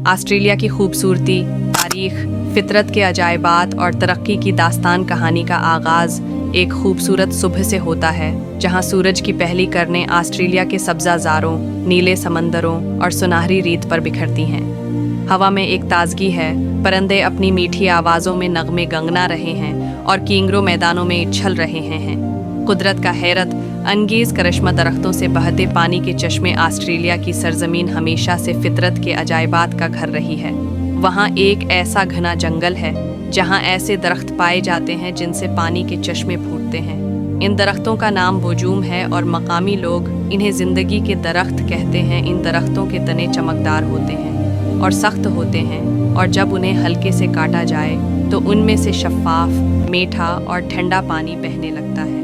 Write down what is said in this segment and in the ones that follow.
Australia کی خوبصورتی، تاریخ، فطرت کے عجائبات اور ترقی کی داستان کہانی کا آغاز ایک خوبصورت صبح سے ہوتا ہے، جہاں سورج کی پہلی کرنیں آسٹریلیا کے سبزہ زاروں، نیلے سمندروں اور سنہری ریت پر بکھرتی ہیں۔ ہوا میں ایک تازگی ہے، پرندے اپنی میٹھی آوازوں میں نغمے گنگنا رہے ہیں اور کینگرو میدانوں میں اچھل رہے ہیں۔ قدرت کا حیرت انگیز کرشمہ درختوں سے بہتے پانی کے چشمے آسٹریلیا کی سرزمین ہمیشہ سے فطرت کے عجائبات کا گھر رہی ہے۔ وہاں ایک ایسا گھنا جنگل ہے جہاں ایسے درخت پائے جاتے ہیں جن سے پانی کے چشمے پھوٹتے ہیں۔ ان درختوں کا نام بوجوم ہے اور مقامی لوگ انہیں زندگی کے درخت کہتے ہیں۔ ان درختوں کے تنے چمکدار ہوتے ہیں اور سخت ہوتے ہیں، اور جب انہیں ہلکے سے کاٹا جائے تو ان میں سے شفاف، میٹھا اور ٹھنڈا پانی بہنے لگتا ہے۔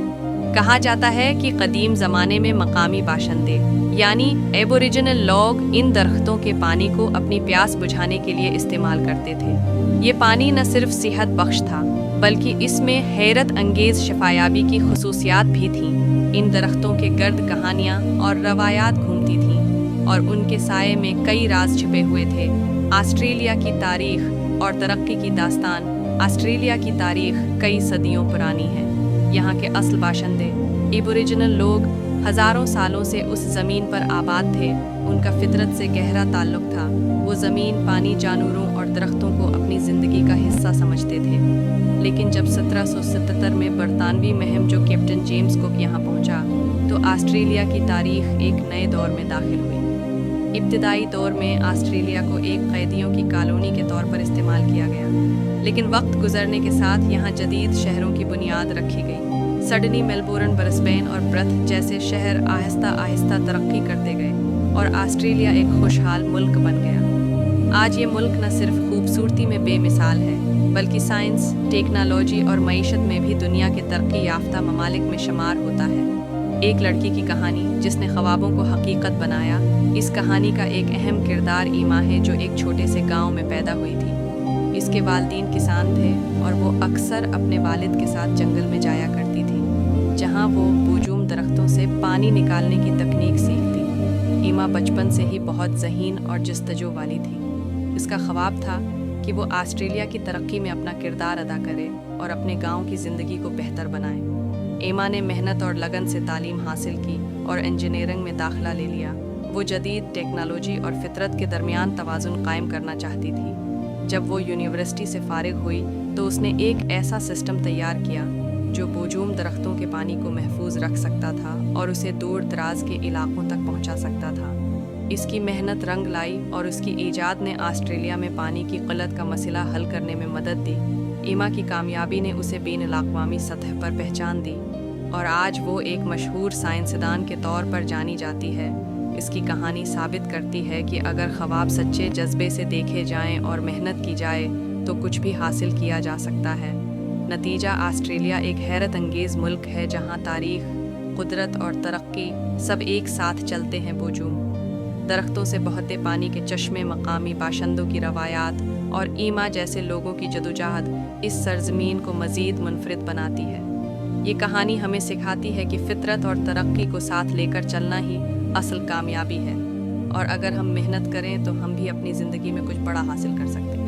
کہا جاتا ہے کہ قدیم زمانے میں مقامی باشندے یعنی ایبوریجنل لوگ ان درختوں کے پانی کو اپنی پیاس بجھانے کے لیے استعمال کرتے تھے۔ یہ پانی نہ صرف صحت بخش تھا بلکہ اس میں حیرت انگیز شفایابی کی خصوصیات بھی تھیں۔ ان درختوں کے گرد کہانیاں اور روایات گھومتی تھیں اور ان کے سائے میں کئی راز چھپے ہوئے تھے۔ آسٹریلیا کی تاریخ اور ترقی کی داستان۔ آسٹریلیا کی تاریخ کئی صدیوں پرانی ہے۔ یہاں کے اصل باشندے ایبوریجنل لوگ ہزاروں سالوں سے اس زمین پر آباد تھے۔ ان کا فطرت سے گہرا تعلق تھا۔ وہ زمین، پانی، جانوروں اور درختوں کو اپنی زندگی کا حصہ سمجھتے تھے۔ لیکن جب 1777 میں برطانوی مہم جو کیپٹن جیمز کوک یہاں پہنچا تو آسٹریلیا کی تاریخ ایک نئے دور میں داخل ہوئی۔ ابتدائی دور میں آسٹریلیا کو ایک قیدیوں کی کالونی کے طور پر استعمال کیا گیا، لیکن وقت گزرنے کے ساتھ یہاں جدید شہروں کی بنیاد رکھی گئی۔ سڈنی، میلبورن، برسبین اور پرتھ جیسے شہر آہستہ آہستہ ترقی کرتے گئے اور آسٹریلیا ایک خوشحال ملک بن گیا۔ آج یہ ملک نہ صرف خوبصورتی میں بے مثال ہے بلکہ سائنس، ٹیکنالوجی اور معیشت میں بھی دنیا کے ترقی یافتہ ممالک میں شمار ہوتا ہے۔ ایک لڑکی کی کہانی جس نے خوابوں کو حقیقت بنایا۔ اس کہانی کا ایک اہم کردار ایما ہے جو ایک چھوٹے سے گاؤں میں پیدا ہوئی تھی۔ اس کے والدین کسان تھے اور وہ اکثر اپنے والد کے ساتھ جنگل میں جایا کرتی تھی، جہاں وہ بوجوم درختوں سے پانی نکالنے کی تکنیک سیکھتی۔ ایما بچپن سے ہی بہت ذہین اور جستجو والی تھی۔ اس کا خواب تھا کہ وہ آسٹریلیا کی ترقی میں اپنا کردار ادا کرے اور اپنے گاؤں کی زندگی کو بہتر بنائے۔ ایما نے محنت اور لگن سے تعلیم حاصل کی اور انجینئرنگ میں داخلہ لے لیا۔ وہ جدید ٹیکنالوجی اور فطرت کے درمیان توازن قائم کرنا چاہتی تھی۔ جب وہ یونیورسٹی سے فارغ ہوئی تو اس نے ایک ایسا سسٹم تیار کیا جو بوجوم درختوں کے پانی کو محفوظ رکھ سکتا تھا اور اسے دور دراز کے علاقوں تک پہنچا سکتا تھا۔ اس کی محنت رنگ لائی اور اس کی ایجاد نے آسٹریلیا میں پانی کی قلت کا مسئلہ حل کرنے میں مدد دی۔ ایما کی کامیابی نے اسے بین الاقوامی سطح پر پہچان دی اور آج وہ ایک مشہور سائنسدان کے طور پر جانی جاتی ہے۔ اس کی کہانی ثابت کرتی ہے کہ اگر خواب سچے جذبے سے دیکھے جائیں اور محنت کی جائے تو کچھ بھی حاصل کیا جا سکتا ہے۔ نتیجہ، آسٹریلیا ایک حیرت انگیز ملک ہے جہاں تاریخ، قدرت اور ترقی سب ایک ساتھ چلتے ہیں۔ بوجوم درختوں سے بہتے پانی کے چشمے، مقامی باشندوں کی روایات اور ایما جیسے لوگوں کی جدوجہد اس سرزمین کو مزید منفرد بناتی ہے۔ یہ کہانی ہمیں سکھاتی ہے کہ فطرت اور ترقی کو ساتھ لے کر چلنا ہی اصل کامیابی ہے، اور اگر ہم محنت کریں تو ہم بھی اپنی زندگی میں کچھ بڑا حاصل کر سکتے ہیں۔